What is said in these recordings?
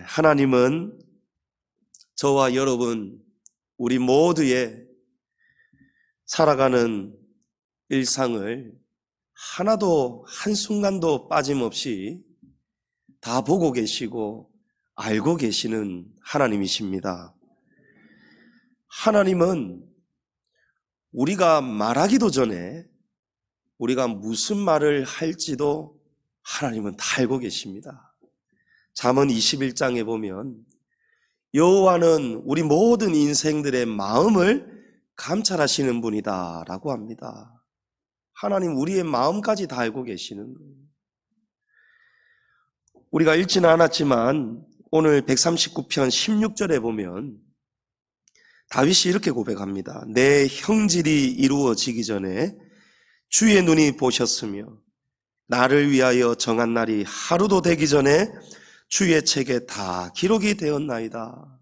하나님은 저와 여러분, 우리 모두의 살아가는 일상을 하나도 한순간도 빠짐없이 다 보고 계시고 알고 계시는 하나님이십니다. 하나님은 우리가 말하기도 전에 우리가 무슨 말을 할지도 하나님은 다 알고 계십니다. 잠언 21장에 보면 여호와는 우리 모든 인생들의 마음을 감찰하시는 분이다 라고 합니다. 하나님 우리의 마음까지 다 알고 계시는 거예요. 우리가 읽지는 않았지만 오늘 139편 16절에 보면 다윗이 이렇게 고백합니다. 내 형질이 이루어지기 전에 주의 눈이 보셨으며 나를 위하여 정한 날이 하루도 되기 전에 주의 책에 다 기록이 되었나이다.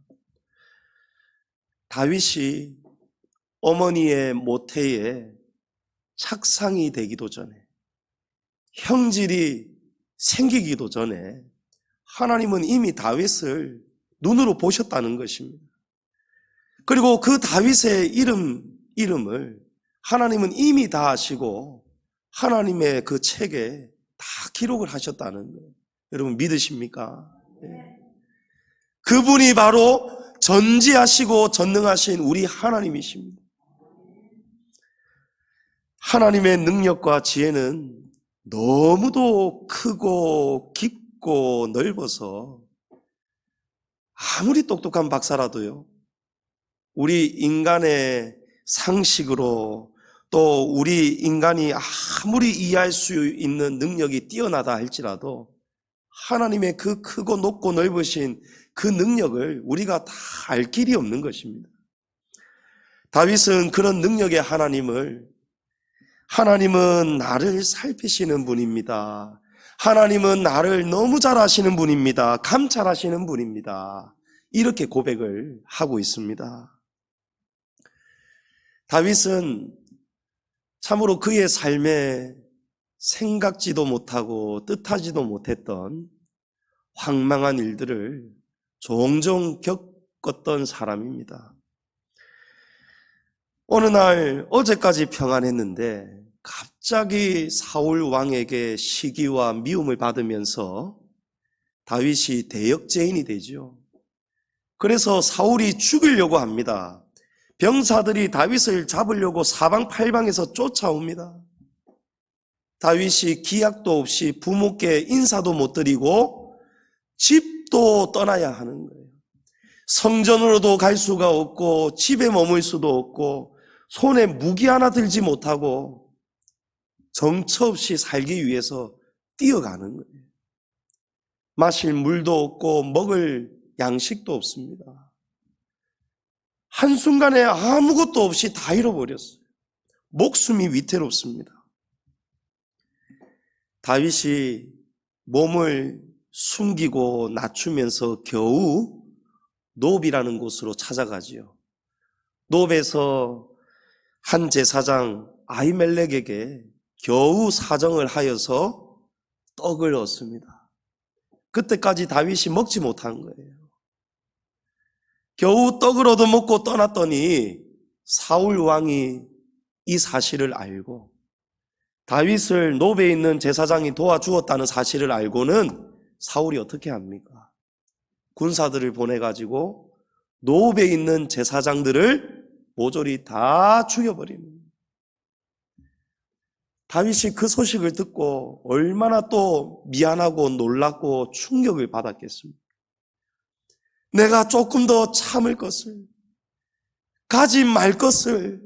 다윗이 어머니의 모태에 착상이 되기도 전에, 형질이 생기기도 전에 하나님은 이미 다윗을 눈으로 보셨다는 것입니다. 그리고 그 다윗의 이름을 하나님은 이미 다 아시고 하나님의 그 책에 다 기록을 하셨다는 거예요. 여러분 믿으십니까? 그분이 바로 전지하시고 전능하신 우리 하나님이십니다. 하나님의 능력과 지혜는 너무도 크고 깊고 넓어서 아무리 똑똑한 박사라도요, 우리 인간의 상식으로 또 우리 인간이 아무리 이해할 수 있는 능력이 뛰어나다 할지라도 하나님의 그 크고 높고 넓으신 그 능력을 우리가 다 알 길이 없는 것입니다. 다윗은 그런 능력의 하나님은 나를 살피시는 분입니다. 하나님은 나를 너무 잘 아시는 분입니다. 감찰하시는 분입니다. 이렇게 고백을 하고 있습니다. 다윗은 참으로 그의 삶에 생각지도 못하고 뜻하지도 못했던 황망한 일들을 종종 겪었던 사람입니다. 어느 날 어제까지 평안했는데 갑자기 사울 왕에게 시기와 미움을 받으면서 다윗이 대역죄인이 되죠. 그래서 사울이 죽이려고 합니다. 병사들이 다윗을 잡으려고 사방팔방에서 쫓아옵니다. 다윗이 기약도 없이 부모께 인사도 못 드리고 집도 떠나야 하는 거예요. 성전으로도 갈 수가 없고 집에 머물 수도 없고 손에 무기 하나 들지 못하고 정처 없이 살기 위해서 뛰어가는 거예요. 마실 물도 없고 먹을 양식도 없습니다. 한순간에 아무것도 없이 다 잃어버렸어요. 목숨이 위태롭습니다. 다윗이 몸을 숨기고 낮추면서 겨우 노비라는 곳으로 찾아가지요. 노베에서 한 제사장 아히멜렉에게 겨우 사정을 하여서 떡을 얻습니다. 그때까지 다윗이 먹지 못한 거예요. 겨우 떡을 얻어먹고 떠났더니 사울 왕이 이 사실을 알고 다윗을 노베에 있는 제사장이 도와주었다는 사실을 알고는 사울이 어떻게 합니까? 군사들을 보내가지고 노베에 있는 제사장들을 모조리 다 죽여버립니다. 다윗이 그 소식을 듣고 얼마나 또 미안하고 놀랍고 충격을 받았겠습니까? 내가 조금 더 참을 것을, 가지 말 것을,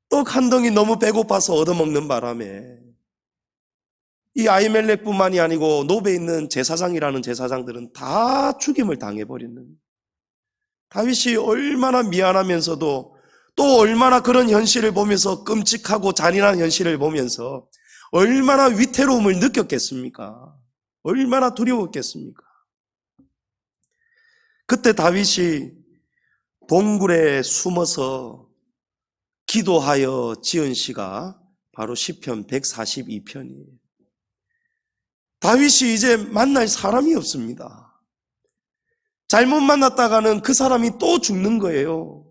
떡 한 덩이 너무 배고파서 얻어먹는 바람에 이 아히멜렉뿐만이 아니고 노베에 있는 제사장이라는 제사장들은 다 죽임을 당해버리는, 다윗이 얼마나 미안하면서도 또 얼마나 그런 현실을 보면서 끔찍하고 잔인한 현실을 보면서 얼마나 위태로움을 느꼈겠습니까? 얼마나 두려웠겠습니까? 그때 다윗이 동굴에 숨어서 기도하여 지은 시가 바로 시편 142편이에요. 다윗이 이제 만날 사람이 없습니다. 잘못 만났다가는 그 사람이 또 죽는 거예요.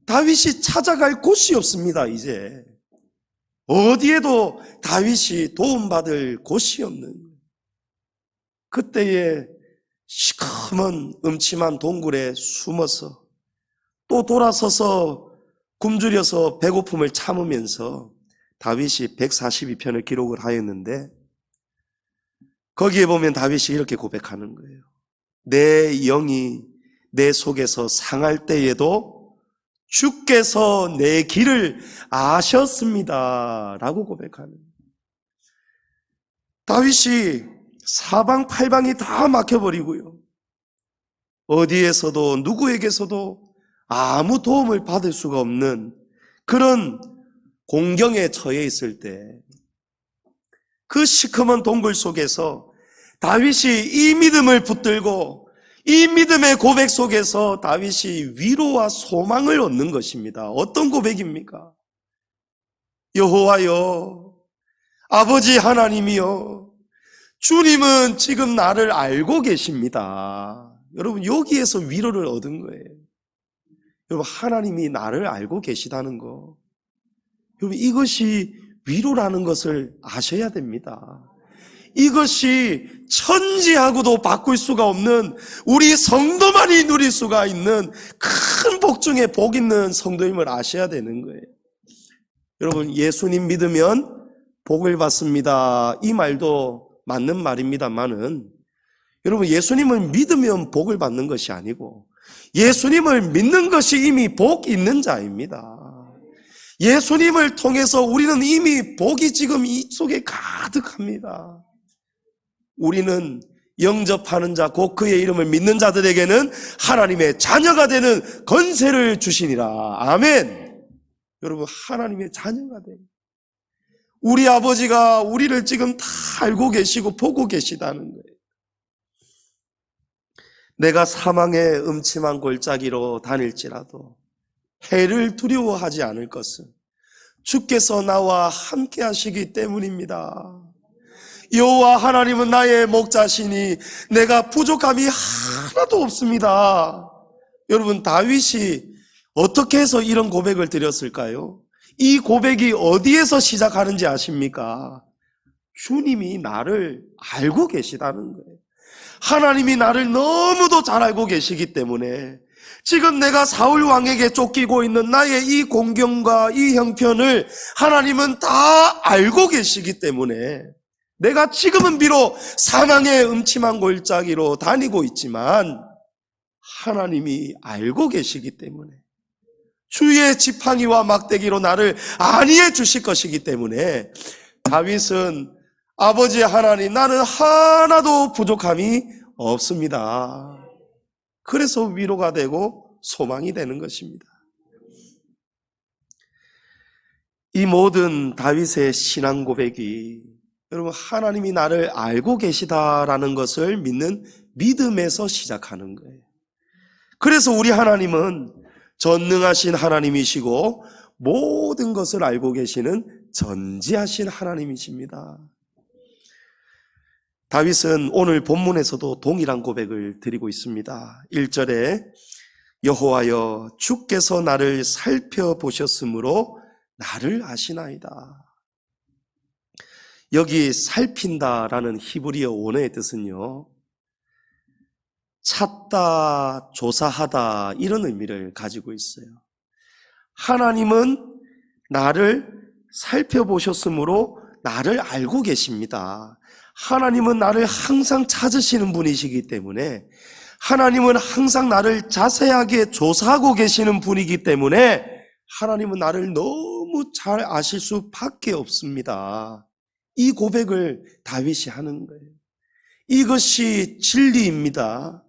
다윗이 찾아갈 곳이 없습니다. 이제 어디에도 다윗이 도움받을 곳이 없는 거예요. 그때에 시커먼 음침한 동굴에 숨어서 또 돌아서서 굶주려서 배고픔을 참으면서 다윗이 142편을 기록을 하였는데, 거기에 보면 다윗이 이렇게 고백하는 거예요. 내 영이 내 속에서 상할 때에도 주께서 내 길을 아셨습니다 라고 고백하는 거예요. 다윗이 사방팔방이 다 막혀버리고요, 어디에서도 누구에게서도 아무 도움을 받을 수가 없는 그런 공경에 처해 있을 때, 그 시커먼 동굴 속에서 다윗이 이 믿음을 붙들고 이 믿음의 고백 속에서 다윗이 위로와 소망을 얻는 것입니다. 어떤 고백입니까? 여호와여, 아버지 하나님이여, 주님은 지금 나를 알고 계십니다. 여러분, 여기에서 위로를 얻은 거예요. 여러분, 하나님이 나를 알고 계시다는 거, 여러분, 이것이 위로라는 것을 아셔야 됩니다. 이것이 천지하고도 바꿀 수가 없는, 우리 성도만이 누릴 수가 있는 큰 복 중에 복 있는 성도임을 아셔야 되는 거예요. 여러분, 예수님 믿으면 복을 받습니다, 이 말도 맞는 말입니다만은, 여러분, 예수님을 믿으면 복을 받는 것이 아니고 예수님을 믿는 것이 이미 복 있는 자입니다. 예수님을 통해서 우리는 이미 복이 지금 이 속에 가득합니다. 우리는 영접하는 자, 곧 그의 이름을 믿는 자들에게는 하나님의 자녀가 되는 권세를 주시니라. 아멘. 여러분, 하나님의 자녀가 되는, 우리 아버지가 우리를 지금 다 알고 계시고 보고 계시다는 거예요. 내가 사망의 음침한 골짜기로 다닐지라도 해를 두려워하지 않을 것은 주께서 나와 함께 하시기 때문입니다. 여호와 하나님은 나의 목자시니 내가 부족함이 하나도 없습니다. 여러분, 다윗이 어떻게 해서 이런 고백을 드렸을까요? 이 고백이 어디에서 시작하는지 아십니까? 주님이 나를 알고 계시다는 거예요. 하나님이 나를 너무도 잘 알고 계시기 때문에 지금 내가 사울 왕에게 쫓기고 있는 나의 이 공경과 이 형편을 하나님은 다 알고 계시기 때문에, 내가 지금은 비록 사망의 음침한 골짜기로 다니고 있지만 하나님이 알고 계시기 때문에, 주의 지팡이와 막대기로 나를 안위해 주실 것이기 때문에, 다윗은 아버지 하나님, 나는 하나도 부족함이 없습니다. 그래서 위로가 되고 소망이 되는 것입니다. 이 모든 다윗의 신앙 고백이, 여러분, 하나님이 나를 알고 계시다라는 것을 믿는 믿음에서 시작하는 거예요. 그래서 우리 하나님은 전능하신 하나님이시고 모든 것을 알고 계시는 전지하신 하나님이십니다. 다윗은 오늘 본문에서도 동일한 고백을 드리고 있습니다. 1절에 여호와여, 주께서 나를 살펴보셨으므로 나를 아시나이다. 여기 살핀다라는 히브리어 원어의 뜻은요, 찾다, 조사하다, 이런 의미를 가지고 있어요. 하나님은 나를 살펴보셨으므로 나를 알고 계십니다. 하나님은 나를 항상 찾으시는 분이시기 때문에, 하나님은 항상 나를 자세하게 조사하고 계시는 분이기 때문에 하나님은 나를 너무 잘 아실 수밖에 없습니다. 이 고백을 다윗이 하는 거예요. 이것이 진리입니다.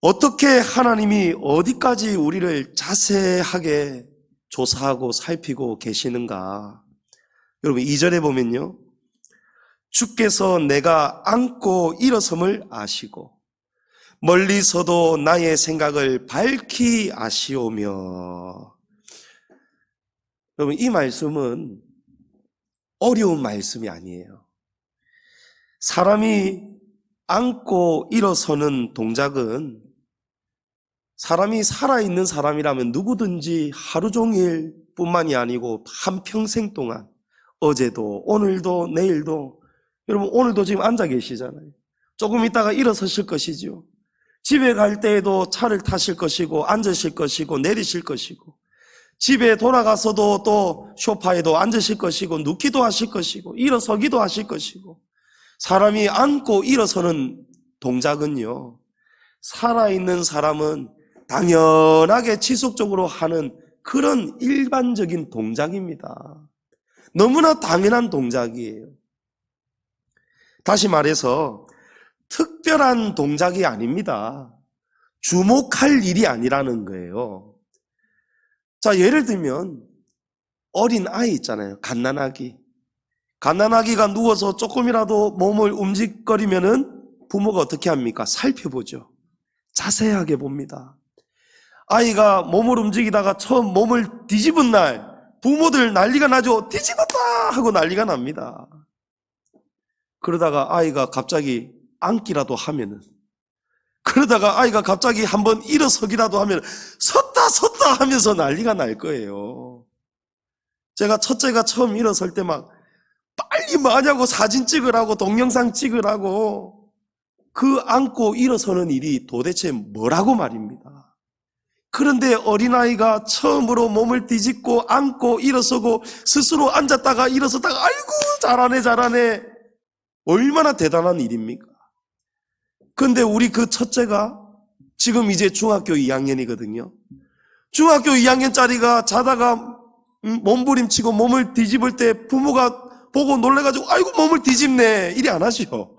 어떻게 하나님이 어디까지 우리를 자세하게 조사하고 살피고 계시는가? 여러분, 2절에 보면요, 주께서 내가 앉고 일어섬을 아시고 멀리서도 나의 생각을 밝히 아시오며. 여러분, 이 말씀은 어려운 말씀이 아니에요. 사람이 안고 일어서는 동작은 사람이 살아있는 사람이라면 누구든지 하루 종일 뿐만이 아니고 한평생 동안, 어제도 오늘도 내일도, 여러분 오늘도 지금 앉아 계시잖아요. 조금 있다가 일어서실 것이죠. 집에 갈 때에도 차를 타실 것이고 앉으실 것이고 내리실 것이고, 집에 돌아가서도 또 소파에도 앉으실 것이고 눕기도 하실 것이고 일어서기도 하실 것이고, 사람이 앉고 일어서는 동작은요, 살아있는 사람은 당연하게 지속적으로 하는 그런 일반적인 동작입니다. 너무나 당연한 동작이에요. 다시 말해서 특별한 동작이 아닙니다. 주목할 일이 아니라는 거예요. 자, 예를 들면 어린 아이 있잖아요. 갓난아기. 갓난아기가 누워서 조금이라도 몸을 움직거리면은 부모가 어떻게 합니까? 살펴보죠. 자세하게 봅니다. 아이가 몸을 움직이다가 처음 몸을 뒤집은 날 부모들 난리가 나죠. 뒤집었다 하고 난리가 납니다. 그러다가 아이가 갑자기 앉기라도 하면은, 그러다가 아이가 갑자기 한번 일어서기라도 하면 섰다 하면서 난리가 날 거예요. 제가 첫째가 처음 일어설 때 막 빨리 뭐하냐고 사진 찍으라고 동영상 찍으라고, 그 앉고 일어서는 일이 도대체 뭐라고 말입니다. 그런데 어린아이가 처음으로 몸을 뒤집고 앉고 일어서고 스스로 앉았다가 일어섰다가 아이고 잘하네 얼마나 대단한 일입니까? 그런데 우리 그 첫째가 지금 이제 중학교 2학년이거든요. 중학교 2학년짜리가 자다가 몸부림치고 몸을 뒤집을 때 부모가 보고 놀래가지고 아이고 몸을 뒤집네 이리 안 하죠.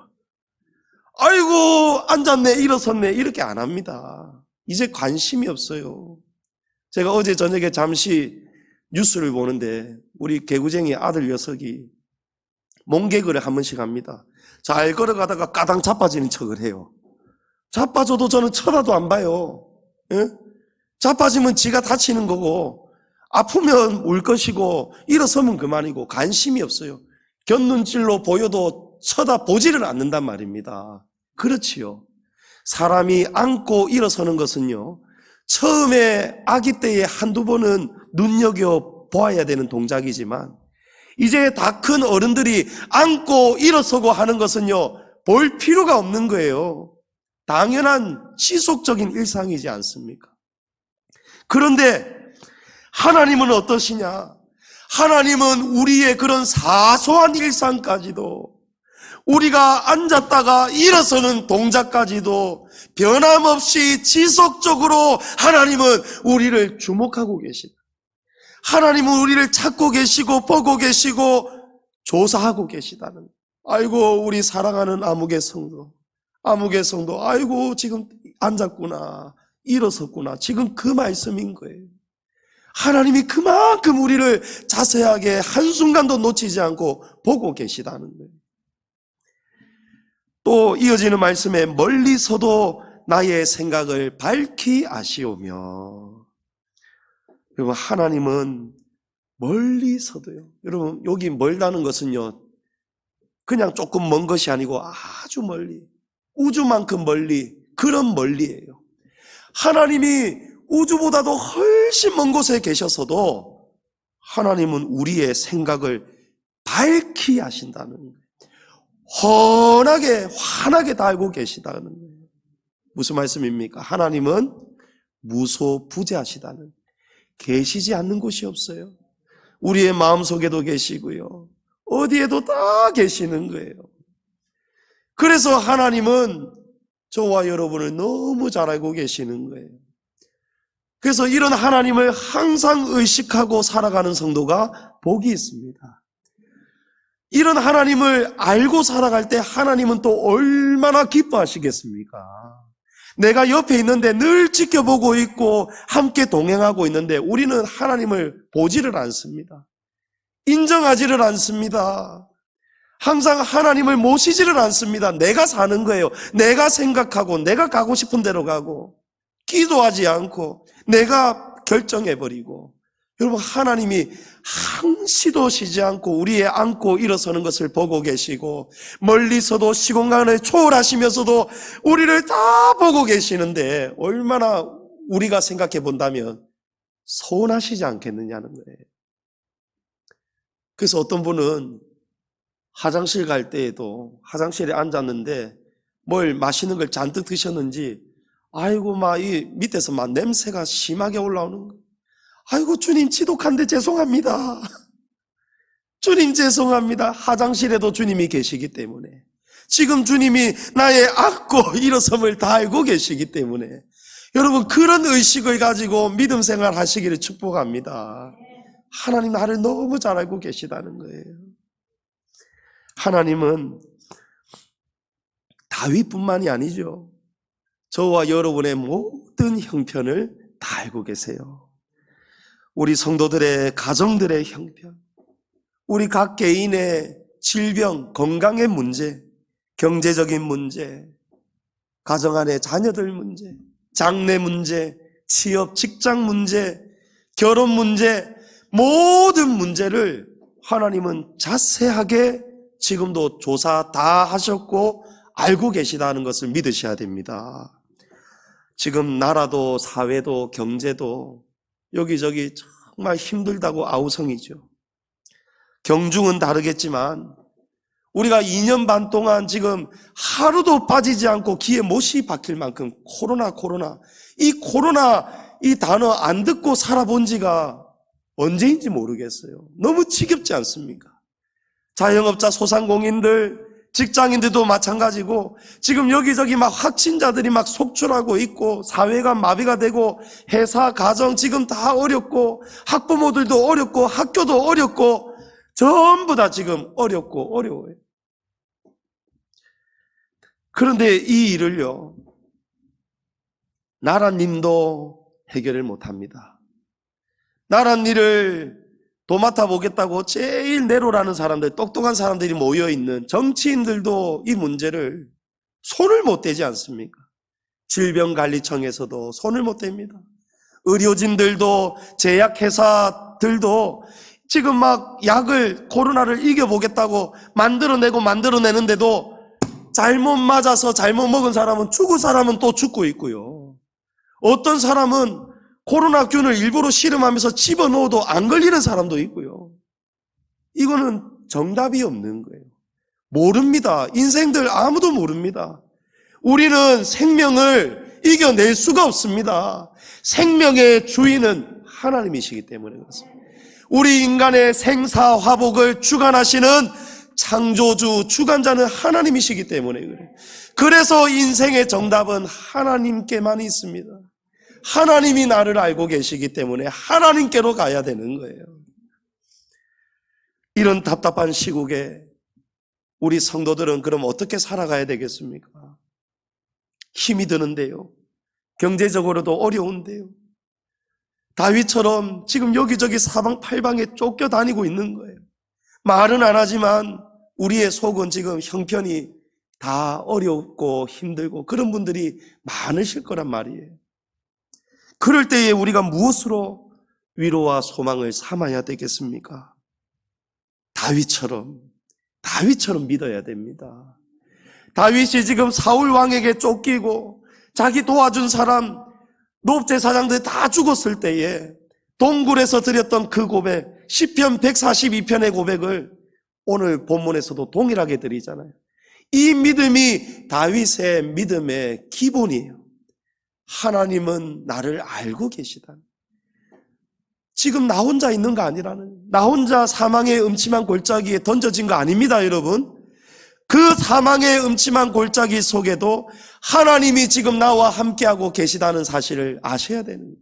아이고 앉았네 일어섰네 이렇게 안 합니다. 이제 관심이 없어요. 제가 어제 저녁에 잠시 뉴스를 보는데 우리 개구쟁이 아들 녀석이 몽개그를 한 번씩 합니다. 잘 걸어가다가 까당 자빠지는 척을 해요. 자빠져도 저는 쳐다도 안 봐요. 예? 자빠지면 지가 다치는 거고 아프면 울 것이고 일어서면 그만이고 관심이 없어요. 곁눈질로 보여도 쳐다보지를 않는단 말입니다. 그렇지요. 사람이 앉고 일어서는 것은요, 처음에 아기 때에 한두 번은 눈여겨보아야 되는 동작이지만 이제 다 큰 어른들이 앉고 일어서고 하는 것은요, 볼 필요가 없는 거예요. 당연한 지속적인 일상이지 않습니까? 그런데 하나님은 어떠시냐? 하나님은 우리의 그런 사소한 일상까지도, 우리가 앉았다가 일어서는 동작까지도 변함없이 지속적으로 하나님은 우리를 주목하고 계시다. 하나님은 우리를 찾고 계시고 보고 계시고 조사하고 계시다는. 아이고 우리 사랑하는 아무개 성도, 아이고 지금 앉았구나, 일어섰구나, 지금 그 말씀인 거예요. 하나님이 그만큼 우리를 자세하게 한순간도 놓치지 않고 보고 계시다는 거예요. 또 이어지는 말씀에 멀리서도 나의 생각을 밝히 아시오며. 여러분 하나님은 멀리서도요. 여러분 여기 멀다는 것은요, 그냥 조금 먼 것이 아니고 아주 멀리, 우주만큼 멀리, 그런 멀리예요. 하나님이 우주보다도 훨씬 먼 곳에 계셔서도 하나님은 우리의 생각을 밝히 아신다는 거예요. 환하게 다 알고 계시다는 거예요. 무슨 말씀입니까? 하나님은 무소부재하시다는, 계시지 않는 곳이 없어요. 우리의 마음속에도 계시고요, 어디에도 다 계시는 거예요. 그래서 하나님은 저와 여러분을 너무 잘 알고 계시는 거예요. 그래서 이런 하나님을 항상 의식하고 살아가는 성도가 복이 있습니다. 이런 하나님을 알고 살아갈 때 하나님은 또 얼마나 기뻐하시겠습니까? 내가 옆에 있는데 늘 지켜보고 있고 함께 동행하고 있는데 우리는 하나님을 보지를 않습니다. 인정하지를 않습니다. 항상 하나님을 모시지를 않습니다. 내가 사는 거예요. 내가 생각하고 내가 가고 싶은 대로 가고 기도하지 않고 내가 결정해버리고 여러분, 하나님이 항시도 쉬지 않고 우리의 안고 일어서는 것을 보고 계시고, 멀리서도 시공간을 초월하시면서도 우리를 다 보고 계시는데 얼마나 우리가 생각해 본다면 서운하시지 않겠느냐는 거예요. 그래서 어떤 분은 화장실 갈 때에도 화장실에 앉았는데 뭘 맛있는 걸 잔뜩 드셨는지, 아이고 막 이 밑에서 막 냄새가 심하게 올라오는 거예요. 아이고 주님 지독한데 죄송합니다. 주님 죄송합니다. 화장실에도 주님이 계시기 때문에, 지금 주님이 나의 악고 일어섬을 다 알고 계시기 때문에 여러분, 그런 의식을 가지고 믿음 생활 하시기를 축복합니다. 하나님 나를 너무 잘 알고 계시다는 거예요. 하나님은 다윗뿐만이 아니죠. 저와 여러분의 모든 형편을 다 알고 계세요. 우리 성도들의 가정들의 형편, 우리 각 개인의 질병, 건강의 문제, 경제적인 문제, 가정 안의 자녀들 문제, 장래 문제, 취업, 직장 문제, 결혼 문제, 모든 문제를 하나님은 자세하게 지금도 조사 다 하셨고 알고 계시다는 것을 믿으셔야 됩니다. 지금 나라도 사회도 경제도 여기저기 정말 힘들다고 아우성이죠. 경중은 다르겠지만 우리가 2년 반 동안 지금 하루도 빠지지 않고 귀에 못이 박힐 만큼 코로나 이 코로나 이 단어 안 듣고 살아본 지가 언제인지 모르겠어요. 너무 지겹지 않습니까? 자영업자, 소상공인들, 직장인들도 마찬가지고 지금 여기저기 막 확진자들이 막 속출하고 있고 사회가 마비가 되고 회사, 가정 지금 다 어렵고 학부모들도 어렵고 학교도 어렵고 전부 다 지금 어렵고 어려워요. 그런데 이 일을요, 나라님도 해결을 못합니다. 나란 일을 도맡아 보겠다고 제일 내로라는 사람들, 똑똑한 사람들이 모여있는 정치인들도 이 문제를 손을 못 대지 않습니까? 질병관리청에서도 손을 못 댑니다. 의료진들도, 제약회사들도 지금 막 약을, 코로나를 이겨보겠다고 만들어내는데도 잘못 맞아서 잘못 먹은 사람은, 죽은 사람은 또 죽고 있고요. 어떤 사람은 코로나균을 일부러 실험하면서 집어넣어도 안 걸리는 사람도 있고요. 이거는 정답이 없는 거예요. 모릅니다. 인생들 아무도 모릅니다. 우리는 생명을 이겨낼 수가 없습니다. 생명의 주인은 하나님이시기 때문에 그렇습니다. 우리 인간의 생사화복을 주관하시는 창조주, 주관자는 하나님이시기 때문에 그래요. 그래서 인생의 정답은 하나님께만 있습니다. 하나님이 나를 알고 계시기 때문에 하나님께로 가야 되는 거예요. 이런 답답한 시국에 우리 성도들은 그럼 어떻게 살아가야 되겠습니까? 힘이 드는데요. 경제적으로도 어려운데요. 다윗처럼 지금 여기저기 사방팔방에 쫓겨다니고 있는 거예요. 말은 안 하지만 우리의 속은 지금 형편이 다 어렵고 힘들고 그런 분들이 많으실 거란 말이에요. 그럴 때에 우리가 무엇으로 위로와 소망을 삼아야 되겠습니까? 다윗처럼 믿어야 됩니다. 다윗이 지금 사울 왕에게 쫓기고 자기 도와준 사람, 노제사장들 다 죽었을 때에 동굴에서 드렸던 그 고백, 시편 142편의 고백을 오늘 본문에서도 동일하게 드리잖아요. 이 믿음이 다윗의 믿음의 기본이에요. 하나님은 나를 알고 계시다. 지금 나 혼자 있는 거 아니라는, 나 혼자 사망의 음침한 골짜기에 던져진 거 아닙니다, 여러분. 그 사망의 음침한 골짜기 속에도 하나님이 지금 나와 함께하고 계시다는 사실을 아셔야 되는 거예요.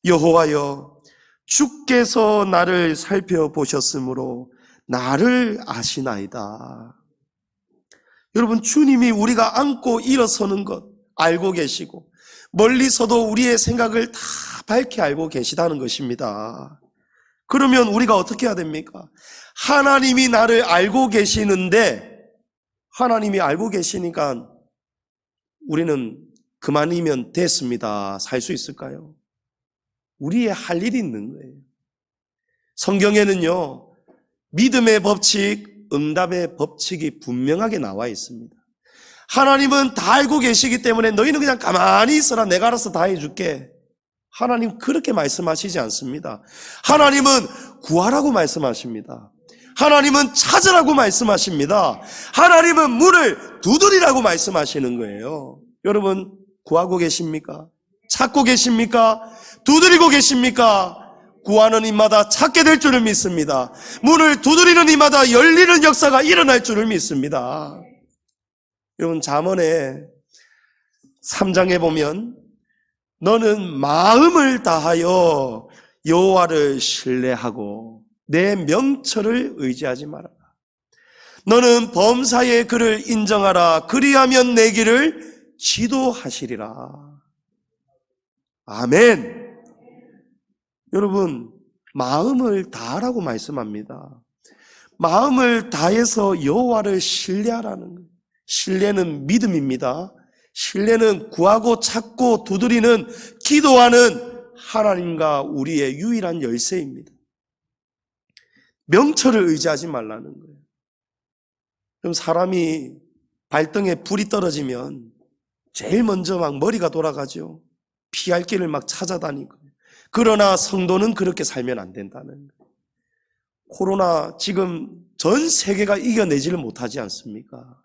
여호와여, 주께서 나를 살펴보셨으므로 나를 아시나이다. 여러분, 주님이 우리가 안고 일어서는 것 알고 계시고 멀리서도 우리의 생각을 다 밝히 알고 계시다는 것입니다. 그러면 우리가 어떻게 해야 됩니까? 하나님이 나를 알고 계시는데, 하나님이 알고 계시니까 우리는 그만이면 됐습니다. 살 수 있을까요? 우리의 할 일이 있는 거예요. 성경에는요, 믿음의 법칙, 응답의 법칙이 분명하게 나와 있습니다. 하나님은 다 알고 계시기 때문에 너희는 그냥 가만히 있어라, 내가 알아서 다 해줄게. 하나님 그렇게 말씀하시지 않습니다. 하나님은 구하라고 말씀하십니다. 하나님은 찾으라고 말씀하십니다. 하나님은 문을 두드리라고 말씀하시는 거예요. 여러분, 구하고 계십니까? 찾고 계십니까? 두드리고 계십니까? 구하는 이마다 찾게 될 줄을 믿습니다. 문을 두드리는 이마다 열리는 역사가 일어날 줄을 믿습니다. 여러분, 잠언의 3장에 보면 너는 마음을 다하여 여호와를 신뢰하고 내 명철을 의지하지 말아라. 너는 범사의 그를 인정하라. 그리하면 내 길을 지도하시리라. 아멘. 여러분, 마음을 다하라고 말씀합니다. 마음을 다해서 여호와를 신뢰하라는 거예요. 신뢰는 믿음입니다. 신뢰는 구하고 찾고 두드리는, 기도하는 하나님과 우리의 유일한 열쇠입니다. 명철을 의지하지 말라는 거예요. 그럼 사람이 발등에 불이 떨어지면 제일 먼저 막 머리가 돌아가죠. 피할 길을 막 찾아다니고. 그러나 성도는 그렇게 살면 안 된다는 거예요. 코로나 지금 전 세계가 이겨내지를 못하지 않습니까?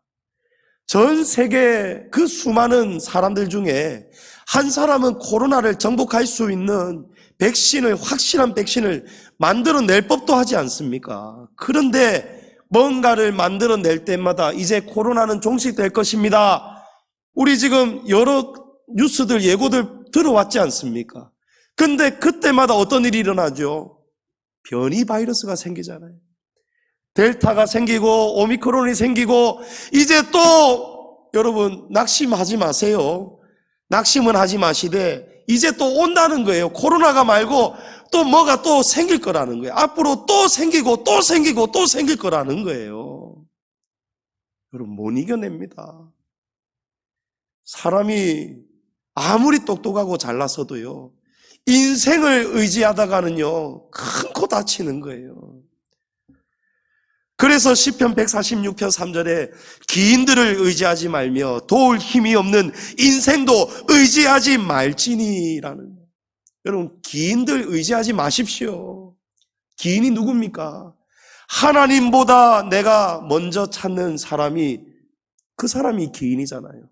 전 세계 그 수많은 사람들 중에 한 사람은 코로나를 정복할 수 있는 백신을, 확실한 백신을 만들어낼 법도 하지 않습니까? 그런데 뭔가를 만들어낼 때마다 이제 코로나는 종식될 것입니다. 우리 지금 여러 뉴스들, 예고들 들어왔지 않습니까? 근데 그때마다 어떤 일이 일어나죠? 변이 바이러스가 생기잖아요. 델타가 생기고 오미크론이 생기고, 이제 또 여러분 낙심하지 마세요. 낙심은 하지 마시되 이제 또 온다는 거예요. 코로나가 말고 또 뭐가 또 생길 거라는 거예요. 앞으로 또 생기고 또 생기고 또 생길 거라는 거예요. 여러분, 못 이겨냅니다. 사람이 아무리 똑똑하고 잘났어도요, 인생을 의지하다가는요 큰 코 다치는 거예요. 그래서 시편 146편 3절에 기인들을 의지하지 말며 도울 힘이 없는 인생도 의지하지 말지니라는. 여러분, 기인들 의지하지 마십시오. 기인이 누굽니까? 하나님보다 내가 먼저 찾는 사람이, 그 사람이 기인이잖아요.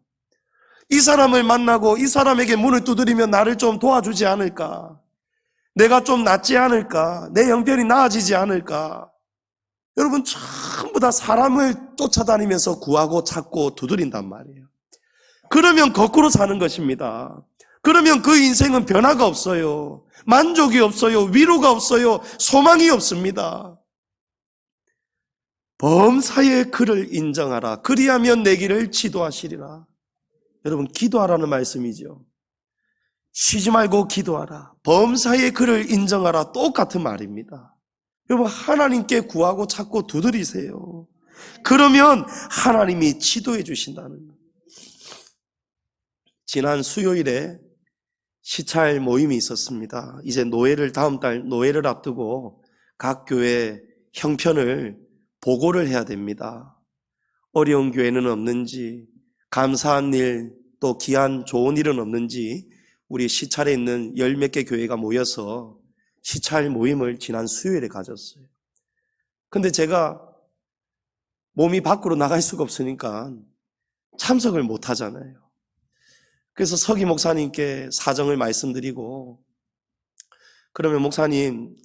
이 사람을 만나고 이 사람에게 문을 두드리면 나를 좀 도와주지 않을까? 내가 좀 낫지 않을까? 내 형편이 나아지지 않을까? 여러분, 전부 다 사람을 쫓아다니면서 구하고 찾고 두드린단 말이에요. 그러면 거꾸로 사는 것입니다. 그러면 그 인생은 변화가 없어요. 만족이 없어요. 위로가 없어요. 소망이 없습니다. 범사의 그를 인정하라. 그리하면 내 길을 지도하시리라. 여러분, 기도하라는 말씀이죠. 쉬지 말고 기도하라. 범사의 그를 인정하라. 똑같은 말입니다. 여러분, 하나님께 구하고 찾고 두드리세요. 그러면 하나님이 지도해 주신다는 거예요. 지난 수요일에 시찰 모임이 있었습니다. 이제 다음 달 노회를 앞두고 각 교회 형편을 보고를 해야 됩니다. 어려운 교회는 없는지, 감사한 일, 또 귀한 좋은 일은 없는지 우리 시찰에 있는 10몇 개 교회가 모여서 시찰 모임을 지난 수요일에 가졌어요. 근데 제가 몸이 밖으로 나갈 수가 없으니까 참석을 못 하잖아요. 그래서 서기 목사님께 사정을 말씀드리고, 그러면 목사님,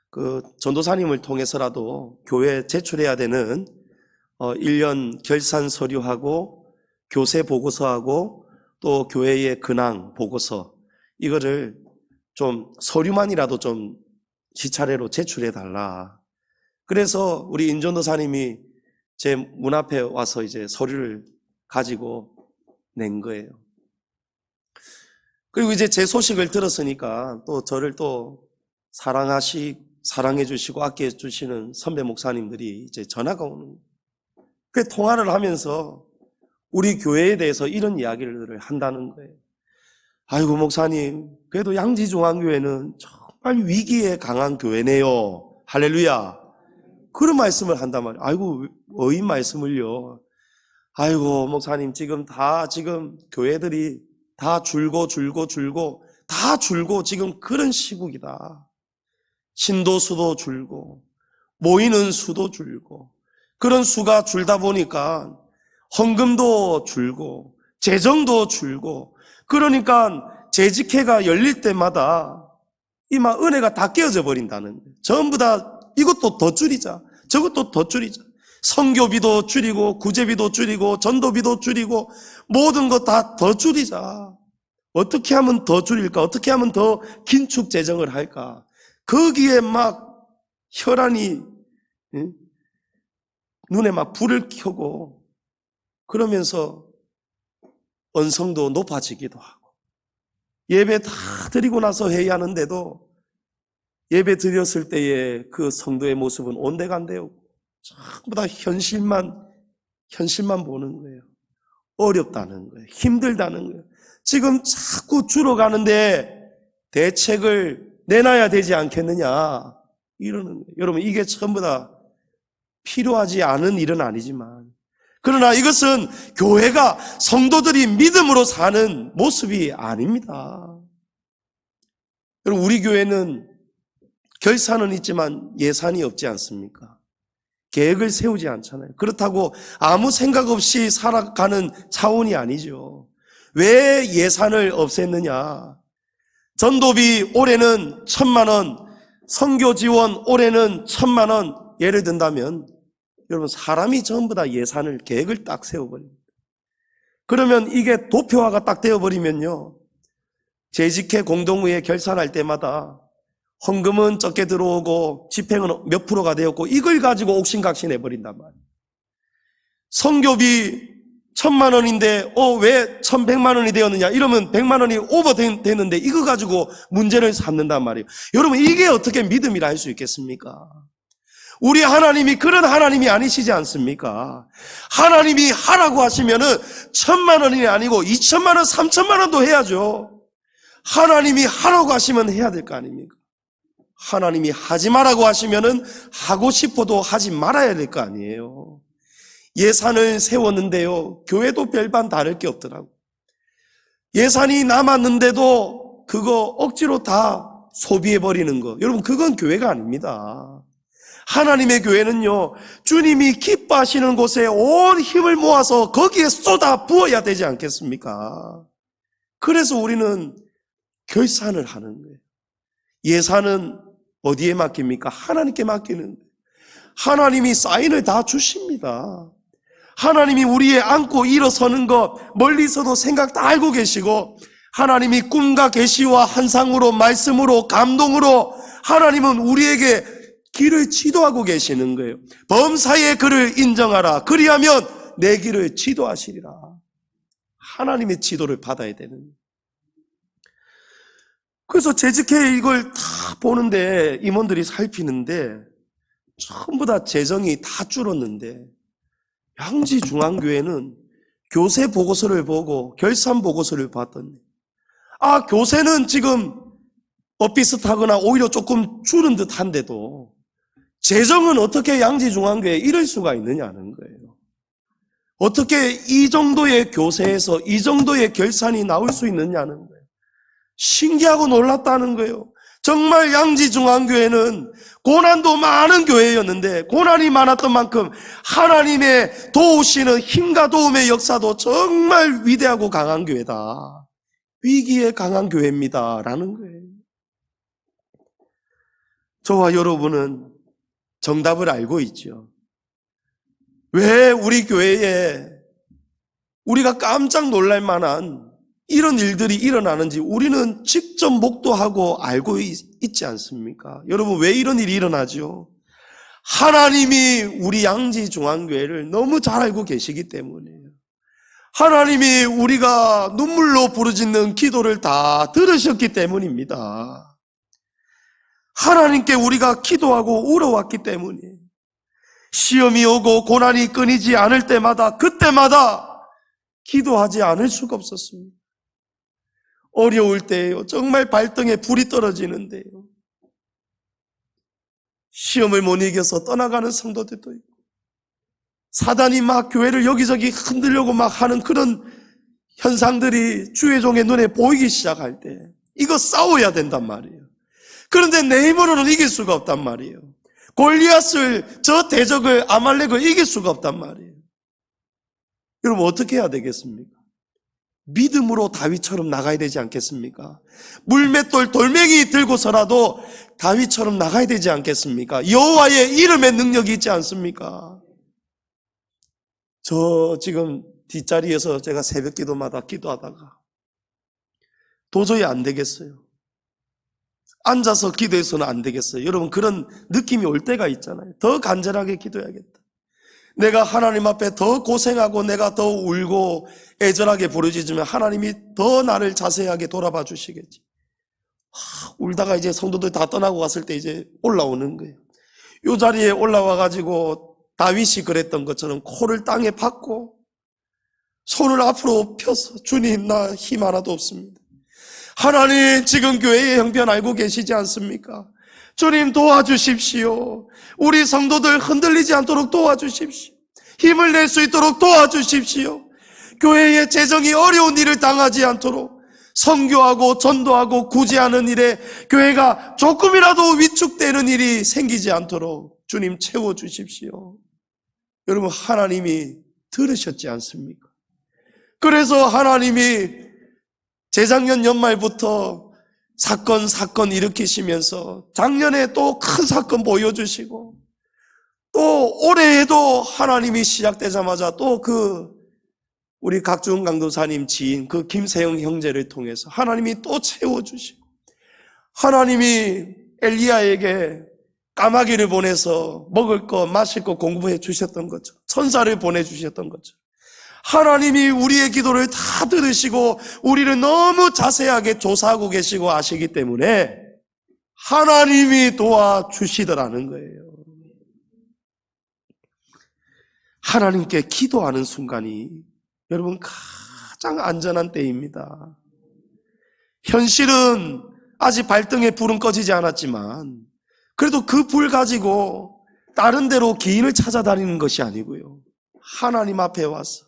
그 전도사님을 통해서라도 교회에 제출해야 되는 1년 결산 서류하고 교세 보고서하고 또 교회의 근황 보고서, 이거를 좀 서류만이라도 좀 시차례로 제출해 달라. 그래서 우리 인전도사님이 제 문 앞에 와서 이제 서류를 가지고 낸 거예요. 그리고 이제 제 소식을 들었으니까 또 저를 또 사랑해 주시고 아껴 주시는 선배 목사님들이 이제 전화가 오는 거예요. 그 통화를 하면서 우리 교회에 대해서 이런 이야기를 한다는 거예요. 아이고 목사님, 그래도 양지중앙교회는 정말 위기에 강한 교회네요. 할렐루야. 그런 말씀을 한단 말이에요. 아이고, 어인 말씀을요. 아이고 목사님, 지금 교회들이 다 줄고 지금 그런 시국이다. 신도수도 줄고 모이는 수도 줄고 그런 수가 줄다 보니까 헌금도 줄고 재정도 줄고, 그러니까 재직회가 열릴 때마다 이만 은혜가 다 깨어져 버린다는 거예요. 전부 다 이것도 더 줄이자, 저것도 더 줄이자. 선교비도 줄이고 구제비도 줄이고 전도비도 줄이고 모든 것 다 더 줄이자. 어떻게 하면 더 줄일까? 어떻게 하면 더 긴축 재정을 할까? 거기에 막 혈안이 눈에 막 불을 켜고, 그러면서 언성도 높아지기도 하고, 예배 다 드리고 나서 회의하는데도 예배 드렸을 때의 그 성도의 모습은 온데간데요. 전부 다 현실만 보는 거예요. 어렵다는 거예요. 힘들다는 거예요. 지금 자꾸 줄어가는데 대책을 내놔야 되지 않겠느냐 이러는 거예요. 여러분, 이게 전부 다 필요하지 않은 일은 아니지만, 그러나 이것은 교회가 성도들이 믿음으로 사는 모습이 아닙니다. 여러분, 우리 교회는 결산은 있지만 예산이 없지 않습니까? 계획을 세우지 않잖아요. 그렇다고 아무 생각 없이 살아가는 차원이 아니죠. 왜 예산을 없앴느냐? 전도비 올해는 1,000만 원, 선교 지원 올해는 1,000만 원, 예를 든다면 여러분, 사람이 전부 다 예산을, 계획을 딱 세워버립니다. 그러면 이게 도표화가 딱 되어버리면요, 재직회 공동의회 결산할 때마다 헌금은 적게 들어오고 집행은 몇 프로가 되었고, 이걸 가지고 옥신각신 해버린단 말이에요. 선교비 1,000만 원인데 왜 1,100만 원이 되었느냐, 이러면 100만 원이 오버 됐는데 이거 가지고 문제를 삼는단 말이에요. 여러분, 이게 어떻게 믿음이라 할 수 있겠습니까? 우리 하나님이 그런 하나님이 아니시지 않습니까? 하나님이 하라고 하시면은 1,000만 원이 아니고 2,000만 원, 3,000만 원도 해야죠. 하나님이 하라고 하시면 해야 될 거 아닙니까? 하나님이 하지 말라고 하시면은 하고 싶어도 하지 말아야 될 거 아니에요. 예산을 세웠는데요, 교회도 별반 다를 게 없더라고. 예산이 남았는데도 그거 억지로 다 소비해버리는 거, 여러분, 그건 교회가 아닙니다. 하나님의 교회는요, 주님이 기뻐하시는 곳에 온 힘을 모아서 거기에 쏟아 부어야 되지 않겠습니까? 그래서 우리는 결산을 하는 거예요. 예산은 어디에 맡깁니까? 하나님께 맡기는 거예요. 하나님이 사인을 다 주십니다. 하나님이 우리의 안고 일어서는 것 멀리서도 생각 다 알고 계시고, 하나님이 꿈과 계시와 환상으로, 말씀으로, 감동으로 하나님은 우리에게 길을 지도하고 계시는 거예요. 범사의 그를 인정하라. 그리하면 내 길을 지도하시리라. 하나님의 지도를 받아야 되는 거예요. 그래서 재직회 이걸 다 보는데, 임원들이 살피는데 전부 다 재정이 다 줄었는데, 양지중앙교회는 교세 보고서를 보고 결산 보고서를 봤더니, 교세는 지금 비슷하거나 오히려 조금 줄은 듯한데도 재정은 어떻게 양지중앙교회에 이럴 수가 있느냐는 거예요. 어떻게 이 정도의 교세에서 이 정도의 결산이 나올 수 있느냐는 거예요. 신기하고 놀랐다는 거예요. 정말 양지중앙교회는 고난도 많은 교회였는데, 고난이 많았던 만큼 하나님의 도우시는 힘과 도움의 역사도 정말 위대하고 강한 교회다. 위기에 강한 교회입니다 라는 거예요. 저와 여러분은 정답을 알고 있죠. 왜 우리 교회에 우리가 깜짝 놀랄 만한 이런 일들이 일어나는지 우리는 직접 목도하고 알고 있지 않습니까? 여러분, 왜 이런 일이 일어나죠? 하나님이 우리 양지중앙교회를 너무 잘 알고 계시기 때문이에요. 하나님이 우리가 눈물로 부르짖는 기도를 다 들으셨기 때문입니다. 하나님께 우리가 기도하고 울어왔기 때문이에요. 시험이 오고 고난이 끊이지 않을 때마다, 그때마다 기도하지 않을 수가 없었습니다. 어려울 때예요. 정말 발등에 불이 떨어지는데요. 시험을 못 이겨서 떠나가는 성도들도 있고, 사단이 막 교회를 여기저기 흔들려고 막 하는 그런 현상들이 주의 종의 눈에 보이기 시작할 때 이거 싸워야 된단 말이에요. 그런데 내 힘으로는 이길 수가 없단 말이에요. 골리앗을, 저 대적을, 아말렉을 이길 수가 없단 말이에요. 여러분 어떻게 해야 되겠습니까? 믿음으로 다윗처럼 나가야 되지 않겠습니까? 물맷돌 돌멩이 들고서라도 다윗처럼 나가야 되지 않겠습니까? 여호와의 이름의 능력이 있지 않습니까? 저 지금 뒷자리에서 제가 새벽 기도마다 기도하다가 도저히 안 되겠어요. 앉아서 기도해서는 안 되겠어요. 여러분 그런 느낌이 올 때가 있잖아요. 더 간절하게 기도해야겠다. 내가 하나님 앞에 더 고생하고 내가 더 울고 애절하게 부르짖으면 하나님이 더 나를 자세하게 돌아봐 주시겠지. 울다가 이제 성도들 다 떠나고 갔을 때 이제 올라오는 거예요. 이 자리에 올라와 가지고 다윗이 그랬던 것처럼 코를 땅에 박고 손을 앞으로 펴서 주님 나 힘 하나도 없습니다. 하나님 지금 교회의 형편 알고 계시지 않습니까? 주님 도와주십시오. 우리 성도들 흔들리지 않도록 도와주십시오. 힘을 낼 수 있도록 도와주십시오. 교회의 재정이 어려운 일을 당하지 않도록 선교하고 전도하고 구제하는 일에 교회가 조금이라도 위축되는 일이 생기지 않도록 주님 채워주십시오. 여러분 하나님이 들으셨지 않습니까? 그래서 하나님이 재작년 연말부터 사건 일으키시면서 작년에 또 큰 사건 보여주시고 또 올해에도 하나님이 시작되자마자 또 우리 각중 강도사님 지인 김세영 형제를 통해서 하나님이 또 채워주시고 하나님이 엘리야에게 까마귀를 보내서 먹을 거 마실 거 공급해 주셨던 거죠. 천사를 보내주셨던 거죠. 하나님이 우리의 기도를 다 들으시고 우리를 너무 자세하게 조사하고 계시고 아시기 때문에 하나님이 도와주시더라는 거예요. 하나님께 기도하는 순간이 여러분 가장 안전한 때입니다. 현실은 아직 발등에 불은 꺼지지 않았지만 그래도 그 불 가지고 다른 데로 기인을 찾아다니는 것이 아니고요. 하나님 앞에 와서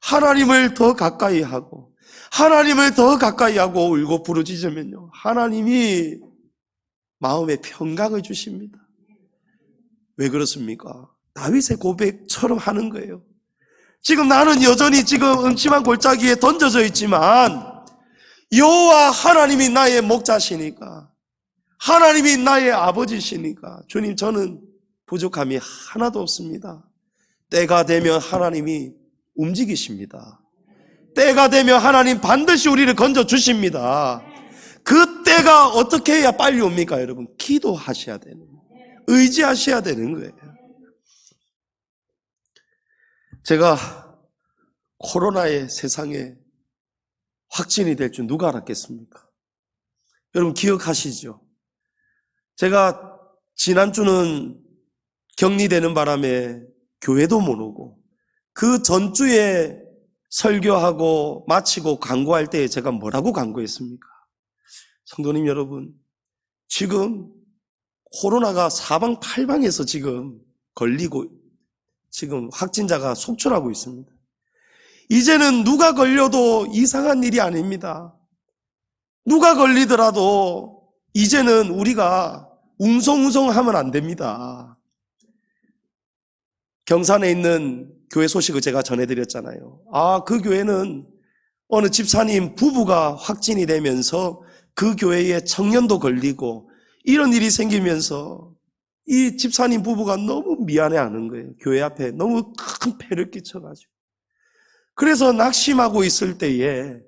하나님을 더 가까이 하고 하나님을 더 가까이 하고 울고 부르짖으면요 하나님이 마음에 평강을 주십니다. 왜 그렇습니까? 다윗의 고백처럼 하는 거예요. 지금 나는 여전히 지금 음침한 골짜기에 던져져 있지만 여호와 하나님이 나의 목자시니까 하나님이 나의 아버지시니까 주님 저는 부족함이 하나도 없습니다. 때가 되면 하나님이 움직이십니다. 때가 되면 하나님 반드시 우리를 건져주십니다. 그 때가 어떻게 해야 빨리 옵니까 여러분? 기도하셔야 되는 거예요. 의지하셔야 되는 거예요. 제가 코로나의 세상에 확진이 될 줄 누가 알았겠습니까? 여러분 기억하시죠? 제가 지난주는 격리되는 바람에 교회도 못 오고 그 전주에 설교하고 마치고 광고할 때 제가 뭐라고 광고했습니까? 성도님 여러분, 지금 코로나가 사방팔방에서 지금 걸리고 지금 확진자가 속출하고 있습니다. 이제는 누가 걸려도 이상한 일이 아닙니다. 누가 걸리더라도 이제는 우리가 웅성웅성하면 안 됩니다. 경산에 있는 교회 소식을 제가 전해드렸잖아요. 그 교회는 어느 집사님 부부가 확진이 되면서 그 교회에 청년도 걸리고 이런 일이 생기면서 이 집사님 부부가 너무 미안해하는 거예요. 교회 앞에 너무 큰 폐를 끼쳐가지고. 그래서 낙심하고 있을 때에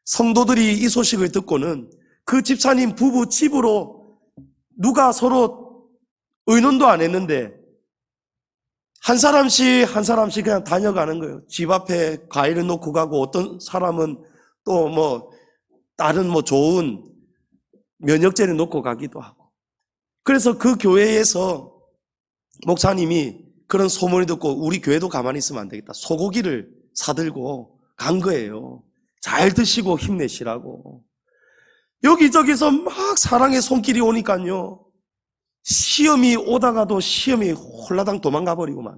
성도들이 이 소식을 듣고는 그 집사님 부부 집으로 누가 서로 의논도 안 했는데 한 사람씩 그냥 다녀가는 거예요. 집 앞에 과일을 놓고 가고 어떤 사람은 또 다른 좋은 면역제를 놓고 가기도 하고. 그래서 그 교회에서 목사님이 그런 소문을 듣고 우리 교회도 가만히 있으면 안 되겠다. 소고기를 사들고 간 거예요. 잘 드시고 힘내시라고. 여기저기서 막 사랑의 손길이 오니까요, 시험이 오다가도 시험이 홀라당 도망가 버리고만,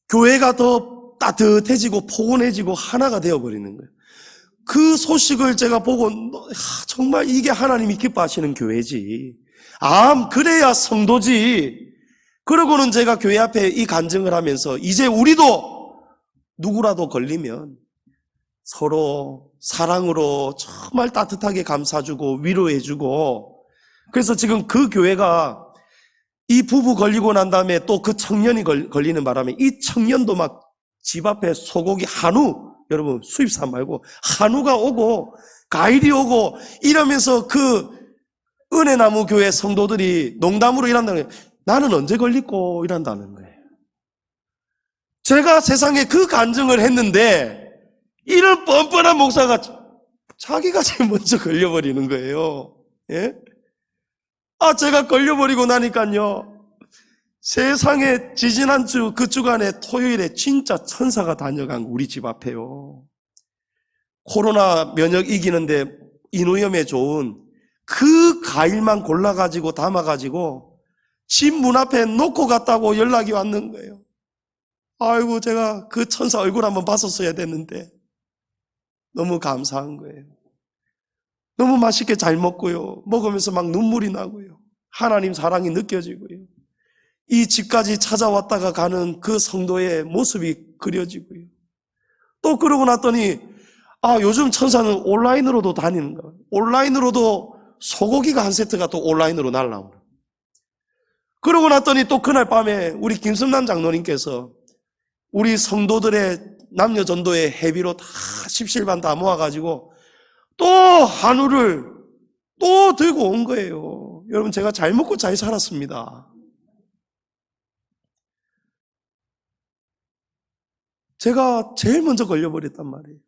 교회가 더 따뜻해지고 포근해지고 하나가 되어버리는 거예요. 그 소식을 제가 보고 정말 이게 하나님이 기뻐하시는 교회지, 그래야 성도지. 그러고는 제가 교회 앞에 이 간증을 하면서 이제 우리도 누구라도 걸리면 서로 사랑으로 정말 따뜻하게 감싸주고 위로해주고, 그래서 지금 그 교회가 이 부부 걸리고 난 다음에 또 그 청년이 걸리는 바람에 이 청년도 막 집 앞에 소고기 한우, 여러분 수입산 말고 한우가 오고 과일이 오고 이러면서 그 은혜나무 교회 성도들이 농담으로 이란다는 거예요. 나는 언제 걸리고 이란다는 거예요. 제가 세상에 그 간증을 했는데 이런 뻔뻔한 목사가 자기가 제일 먼저 걸려버리는 거예요. 예? 제가 걸려버리고 나니까요, 세상에 지지난주 그 주간에 토요일에 진짜 천사가 다녀간 우리 집 앞에요. 코로나 면역 이기는데 인후염에 좋은 그 과일만 골라가지고 담아가지고 집 문 앞에 놓고 갔다고 연락이 왔는 거예요. 아이고, 제가 그 천사 얼굴 한번 봤었어야 됐는데 너무 감사한 거예요. 너무 맛있게 잘 먹고요, 먹으면서 막 눈물이 나고요, 하나님 사랑이 느껴지고요, 이 집까지 찾아왔다가 가는 그 성도의 모습이 그려지고요. 또 그러고 났더니 요즘 천사는 온라인으로도 다니는 거예요. 온라인으로도 소고기가 한 세트가 또 온라인으로 날라오는. 그러고 났더니 또 그날 밤에 우리 김승남 장로님께서 우리 성도들의 남녀 전도의 회비로 다 십실반 다 모아가지고 또 한우를 또 들고 온 거예요. 여러분, 제가 잘 먹고 잘 살았습니다. 제가 제일 먼저 걸려버렸단 말이에요.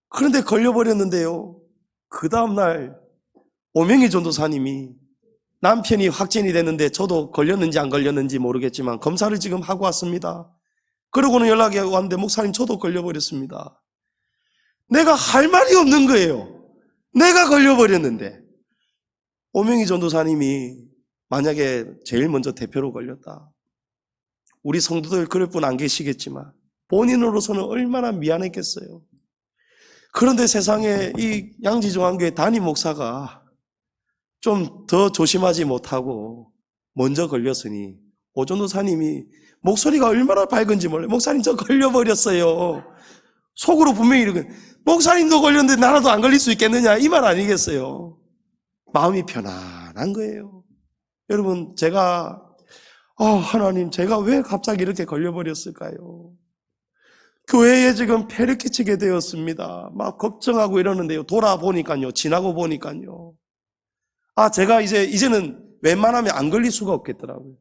그런데 걸려버렸는데요, 그 다음날 오명희 전도사님이 남편이 확진이 됐는데 저도 걸렸는지 안 걸렸는지 모르겠지만 검사를 지금 하고 왔습니다. 그러고는 연락이 왔는데, 목사님 저도 걸려버렸습니다. 내가 할 말이 없는 거예요. 내가 걸려버렸는데. 오명희 전도사님이 만약에 제일 먼저 대표로 걸렸다, 우리 성도들 그럴 분 안 계시겠지만 본인으로서는 얼마나 미안했겠어요. 그런데 세상에 이 양지중앙교회 담임 목사가 좀 더 조심하지 못하고 먼저 걸렸으니 오 전도사님이 목소리가 얼마나 밝은지 몰라요. 목사님 저 걸려버렸어요. 속으로 분명히 이러고, 목사님도 걸렸는데 나라도 안 걸릴 수 있겠느냐, 이 말 아니겠어요. 마음이 편안한 거예요. 여러분, 제가 하나님, 제가 왜 갑자기 이렇게 걸려버렸을까요? 교회에 지금 폐를 끼치게 되었습니다. 막 걱정하고 이러는데요, 돌아보니까요, 지나고 보니까요, 제가 이제는 웬만하면 안 걸릴 수가 없겠더라고요.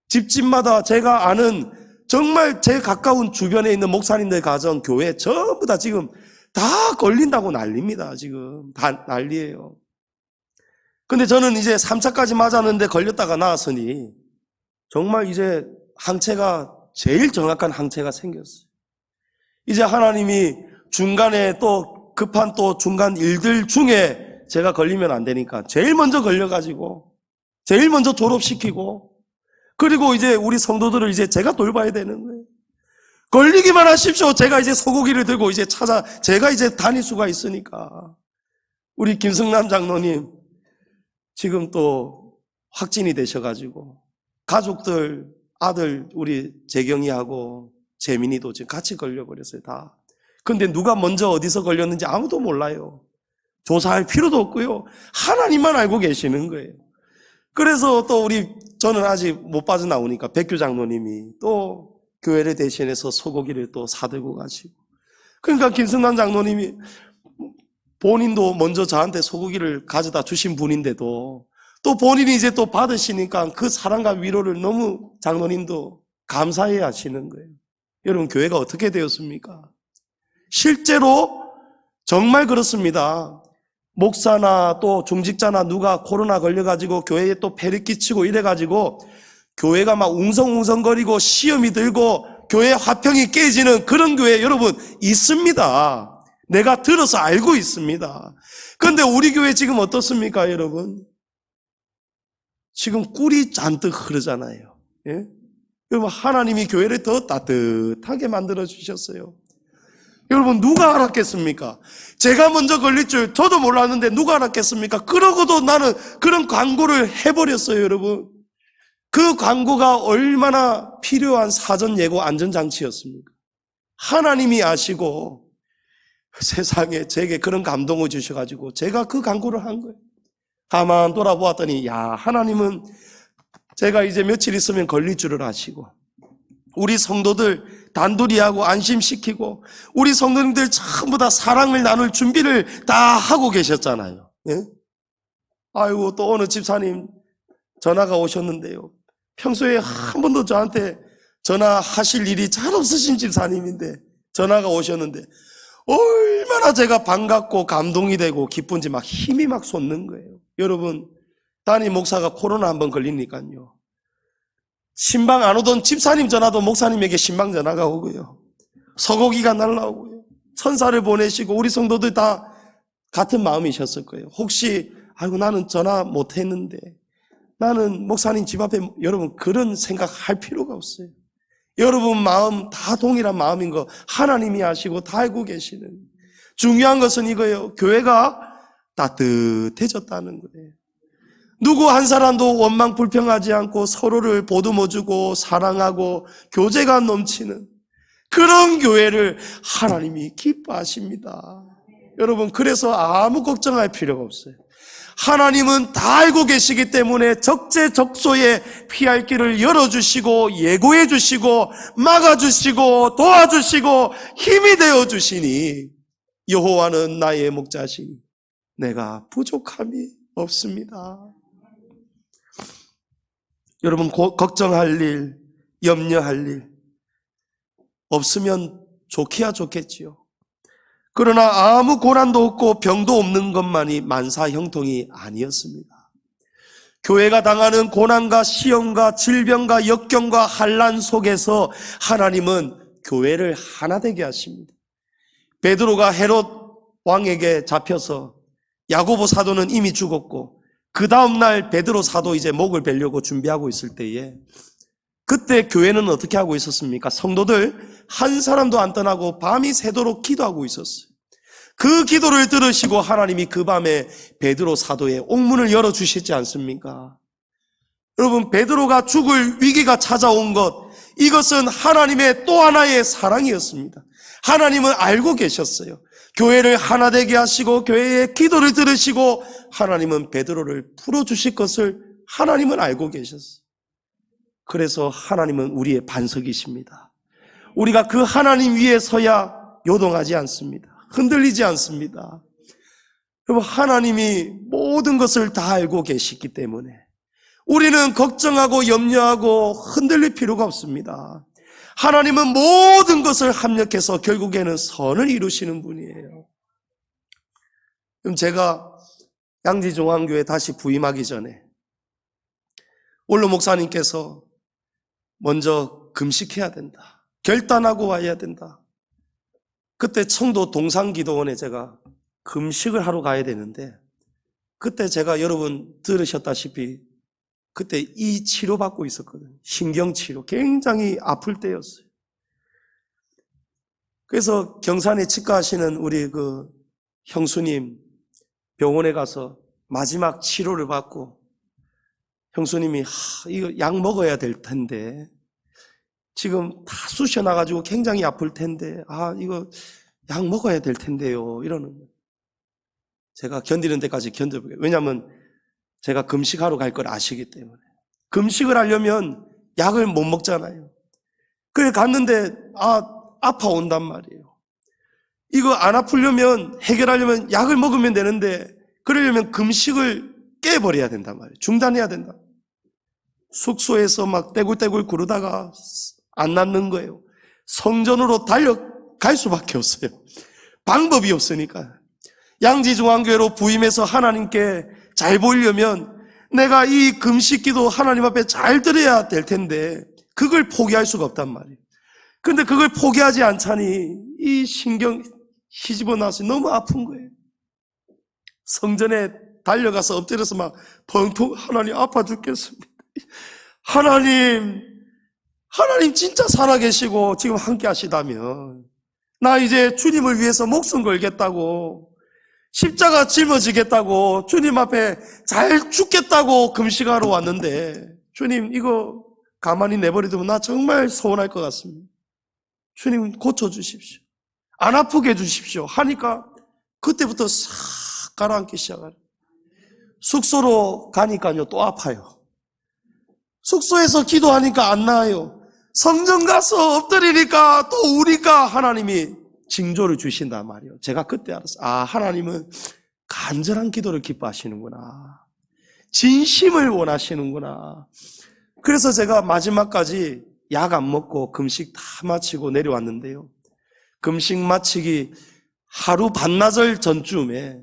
집집마다 제가 아는 정말 제 가까운 주변에 있는 목사님들 가정, 교회 전부 다 지금 다 걸린다고 난립니다. 지금 다 난리예요. 근데 저는 이제 3차까지 맞았는데 걸렸다가 나왔으니 정말 이제 항체가, 제일 정확한 항체가 생겼어요. 이제 하나님이 중간에 또 급한 또 중간 일들 중에 제가 걸리면 안 되니까 제일 먼저 걸려가지고 제일 먼저 졸업시키고, 그리고 이제 우리 성도들을 이제 제가 돌봐야 되는 거예요. 걸리기만 하십시오. 제가 이제 소고기를 들고 이제 제가 이제 다닐 수가 있으니까. 우리 김승남 장로님 지금 또 확진이 되셔가지고 가족들, 아들 우리 재경이하고 재민이도 지금 같이 걸려버렸어요, 다. 근데 누가 먼저 어디서 걸렸는지 아무도 몰라요. 조사할 필요도 없고요, 하나님만 알고 계시는 거예요. 그래서 또 저는 아직 못 빠져나오니까 백규 장로님이 또 교회를 대신해서 소고기를 또 사들고 가시고, 그러니까 김승남 장로님이 본인도 먼저 저한테 소고기를 가져다 주신 분인데도 또 본인이 이제 또 받으시니까 그 사랑과 위로를 너무 장로님도 감사해 하시는 거예요. 여러분, 교회가 어떻게 되었습니까? 실제로 정말 그렇습니다. 목사나 또 중직자나 누가 코로나 걸려가지고 교회에 또 폐를 끼치고 이래가지고 교회가 막 웅성웅성거리고 시험이 들고 교회 화평이 깨지는 그런 교회 여러분 있습니다. 내가 들어서 알고 있습니다. 그런데 우리 교회 지금 어떻습니까, 여러분? 지금 꿀이 잔뜩 흐르잖아요. 예? 여러분, 하나님이 교회를 더 따뜻하게 만들어 주셨어요. 여러분, 누가 알았겠습니까? 제가 먼저 걸릴 줄 저도 몰랐는데 누가 알았겠습니까? 그러고도 나는 그런 광고를 해버렸어요, 여러분. 그 광고가 얼마나 필요한 사전 예고 안전장치였습니까? 하나님이 아시고 세상에 제게 그런 감동을 주셔가지고 제가 그 광고를 한 거예요. 가만 돌아보았더니 하나님은 제가 이제 며칠 있으면 걸릴 줄을 아시고 우리 성도들 단둘이하고 안심시키고 우리 성도님들 전부 다 사랑을 나눌 준비를 다 하고 계셨잖아요. 예? 아이고, 또 어느 집사님 전화가 오셨는데요. 평소에 한 번도 저한테 전화하실 일이 잘 없으신 집사님인데 전화가 오셨는데 얼마나 제가 반갑고 감동이 되고 기쁜지 막 힘이 막 솟는 거예요. 여러분, 담임 목사가 코로나 한번 걸리니까요. 신방 안 오던 집사님 전화도 목사님에게 신방 전화가 오고요. 서고기가 날라오고요. 천사를 보내시고 우리 성도들 다 같은 마음이셨을 거예요. 혹시 아이고 나는 전화 못했는데 나는 목사님 집 앞에 여러분 그런 생각할 필요가 없어요. 여러분 마음 다 동일한 마음인 거 하나님이 아시고 다 알고 계시는. 중요한 것은 이거예요. 교회가 따뜻해졌다는 거예요. 누구 한 사람도 원망 불평하지 않고 서로를 보듬어주고 사랑하고 교제가 넘치는 그런 교회를 하나님이 기뻐하십니다. 여러분, 그래서 아무 걱정할 필요가 없어요. 하나님은 다 알고 계시기 때문에 적재적소에 피할 길을 열어주시고 예고해 주시고 막아주시고 도와주시고 힘이 되어주시니 여호와는 나의 목자시니 내가 부족함이 없습니다. 여러분, 걱정할 일, 염려할 일 없으면 좋기야 좋겠지요. 그러나 아무 고난도 없고 병도 없는 것만이 만사형통이 아니었습니다. 교회가 당하는 고난과 시험과 질병과 역경과 환난 속에서 하나님은 교회를 하나 되게 하십니다. 베드로가 헤롯 왕에게 잡혀서 야고보 사도는 이미 죽었고 그 다음날 베드로 사도 이제 목을 베려고 준비하고 있을 때에 그때 교회는 어떻게 하고 있었습니까? 성도들 한 사람도 안 떠나고 밤이 새도록 기도하고 있었어요. 그 기도를 들으시고 하나님이 그 밤에 베드로 사도의 옥문을 열어주시지 않습니까? 여러분, 베드로가 죽을 위기가 찾아온 것, 이것은 하나님의 또 하나의 사랑이었습니다. 하나님은 알고 계셨어요. 교회를 하나 되게 하시고 교회의 기도를 들으시고 하나님은 베드로를 풀어주실 것을 하나님은 알고 계셨어요. 그래서 하나님은 우리의 반석이십니다. 우리가 그 하나님 위에 서야 요동하지 않습니다. 흔들리지 않습니다. 여러분, 하나님이 모든 것을 다 알고 계시기 때문에 우리는 걱정하고 염려하고 흔들릴 필요가 없습니다. 하나님은 모든 것을 합력해서 결국에는 선을 이루시는 분이에요. 그럼 제가 양지중앙교회 다시 부임하기 전에 원로 목사님께서 먼저 금식해야 된다. 결단하고 와야 된다. 그때 청도 동산기도원에 제가 금식을 하러 가야 되는데 그때 제가 여러분 들으셨다시피 그때 이 치료받고 있었거든요. 신경치료. 굉장히 아플 때였어요. 그래서 경산에 치과하시는 우리 그 형수님 병원에 가서 마지막 치료를 받고 형수님이 이거 약 먹어야 될 텐데 지금 다 쑤셔 나가지고 굉장히 아플 텐데 이거 약 먹어야 될 텐데요 이러는 거예요. 제가 견디는 데까지 견뎌보게요. 왜냐하면 제가 금식하러 갈 걸 아시기 때문에. 금식을 하려면 약을 못 먹잖아요. 그래 갔는데 아파 온단 말이에요. 이거 안 아프려면 해결하려면 약을 먹으면 되는데 그러려면 금식을 깨버려야 된단 말이에요. 중단해야 된다. 숙소에서 막 떼굴떼굴 구르다가 안 낫는 거예요. 성전으로 달려갈 수밖에 없어요. 방법이 없으니까. 양지중앙교회로 부임해서 하나님께 잘 보이려면 내가 이 금식기도 하나님 앞에 잘 드려야 될 텐데 그걸 포기할 수가 없단 말이에요. 근데 그걸 포기하지 않자니 이 신경 휘집어 놔서 너무 아픈 거예요. 성전에 달려가서 엎드려서 막 펑펑 하나님 아파 죽겠습니다. 하나님 진짜 살아계시고 지금 함께 하시다면 나 이제 주님을 위해서 목숨 걸겠다고 십자가 짊어지겠다고 주님 앞에 잘 죽겠다고 금식하러 왔는데 주님 이거 가만히 내버려두면 나 정말 서운할 것 같습니다. 주님 고쳐주십시오. 안 아프게 해주십시오. 하니까 그때부터 싹 가라앉기 시작하요. 숙소로 가니까요 또 아파요. 숙소에서 기도하니까 안 나아요. 성전 가서 엎드리니까 또 우니까 하나님이 징조를 주신단 말이에요. 제가 그때 알았어요. 아, 하나님은 간절한 기도를 기뻐하시는구나. 진심을 원하시는구나. 그래서 제가 마지막까지 약 안 먹고 금식 다 마치고 내려왔는데요. 금식 마치기 하루 반나절 전쯤에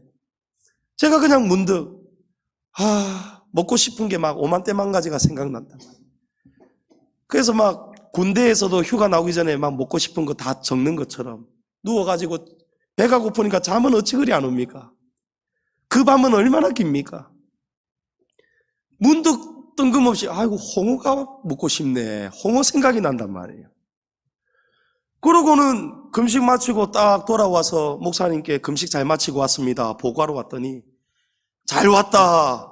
제가 그냥 문득 먹고 싶은 게 막 오만때만 가지가 생각난단 말이에요. 그래서 막 군대에서도 휴가 나오기 전에 막 먹고 싶은 거 다 적는 것처럼 누워가지고 배가 고프니까 잠은 어찌 그리 안 옵니까? 그 밤은 얼마나 깁니까? 문득 뜬금없이 아이고 홍어가 먹고 싶네. 홍어 생각이 난단 말이에요. 그러고는 금식 마치고 딱 돌아와서 목사님께 금식 잘 마치고 왔습니다. 보고하러 왔더니 잘 왔다.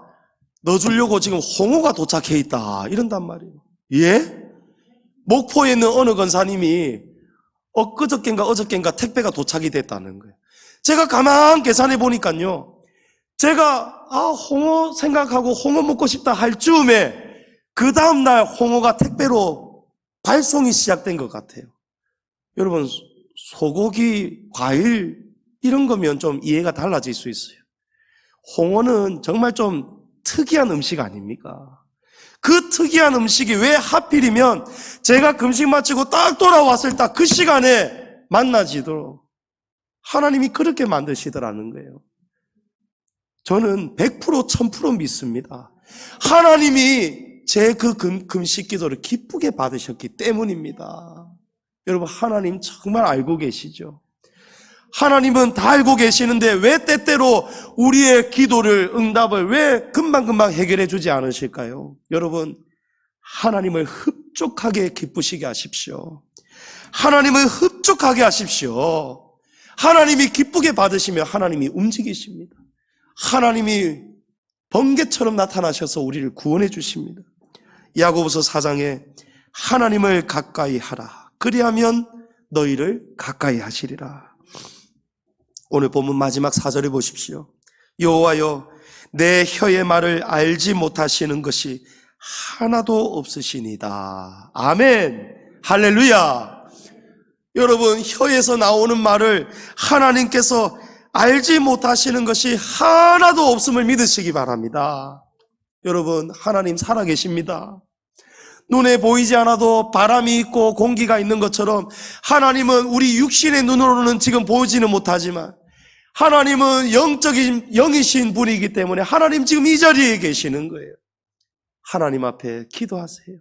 너 주려고 지금 홍어가 도착해 있다. 이런단 말이에요. 예? 목포에 있는 어느 권사님이 엊그저껜가 어저껜가 택배가 도착이 됐다는 거예요. 제가 가만 계산해 보니까요. 제가 홍어 생각하고 홍어 먹고 싶다 할 즈음에 그 다음날 홍어가 택배로 발송이 시작된 것 같아요. 여러분 소고기, 과일 이런 거면 좀 이해가 달라질 수 있어요. 홍어는 정말 좀 특이한 음식 아닙니까? 그 특이한 음식이 왜 하필이면 제가 금식 마치고 딱 돌아왔을 딱 그 시간에 만나지도록 하나님이 그렇게 만드시더라는 거예요. 저는 100% 1000% 믿습니다. 하나님이 제 그 금식 기도를 기쁘게 받으셨기 때문입니다. 여러분 하나님 정말 알고 계시죠? 하나님은 다 알고 계시는데 왜 때때로 우리의 기도를 응답을 왜 금방금방 해결해 주지 않으실까요? 여러분 하나님을 흡족하게 기쁘시게 하십시오. 하나님을 흡족하게 하십시오. 하나님이 기쁘게 받으시면 하나님이 움직이십니다. 하나님이 번개처럼 나타나셔서 우리를 구원해 주십니다. 야고보서 4장에 하나님을 가까이 하라. 그리하면 너희를 가까이 하시리라. 오늘 본문 마지막 4절을 보십시오. 여호와여 내 혀의 말을 알지 못하시는 것이 하나도 없으시니다. 아멘. 할렐루야. 여러분 혀에서 나오는 말을 하나님께서 알지 못하시는 것이 하나도 없음을 믿으시기 바랍니다. 여러분 하나님 살아계십니다. 눈에 보이지 않아도 바람이 있고 공기가 있는 것처럼 하나님은 우리 육신의 눈으로는 지금 보이지는 못하지만 하나님은 영적인 영이신 분이기 때문에 하나님 지금 이 자리에 계시는 거예요. 하나님 앞에 기도하세요.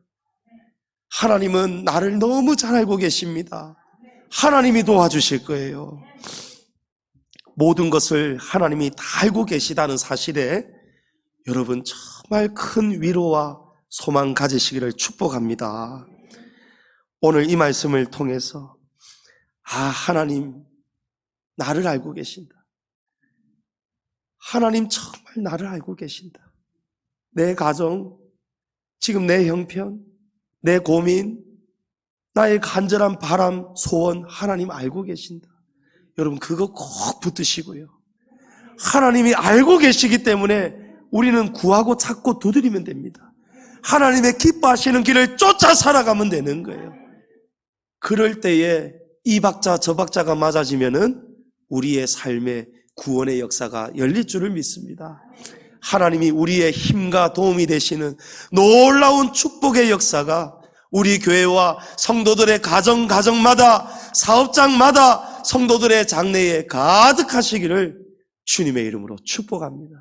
하나님은 나를 너무 잘 알고 계십니다. 하나님이 도와주실 거예요. 모든 것을 하나님이 다 알고 계시다는 사실에 여러분 정말 큰 위로와 소망 가지시기를 축복합니다. 오늘 이 말씀을 통해서 하나님 나를 알고 계신다. 하나님 정말 나를 알고 계신다. 내 가정, 지금 내 형편, 내 고민, 나의 간절한 바람, 소원 하나님 알고 계신다. 여러분 그거 꼭 붙드시고요. 하나님이 알고 계시기 때문에 우리는 구하고 찾고 두드리면 됩니다. 하나님의 기뻐하시는 길을 쫓아 살아가면 되는 거예요. 그럴 때에 이 박자 저 박자가 맞아지면은 우리의 삶의 구원의 역사가 열릴 줄을 믿습니다. 하나님이 우리의 힘과 도움이 되시는 놀라운 축복의 역사가 우리 교회와 성도들의 가정마다 사업장마다 성도들의 장래에 가득하시기를 주님의 이름으로 축복합니다.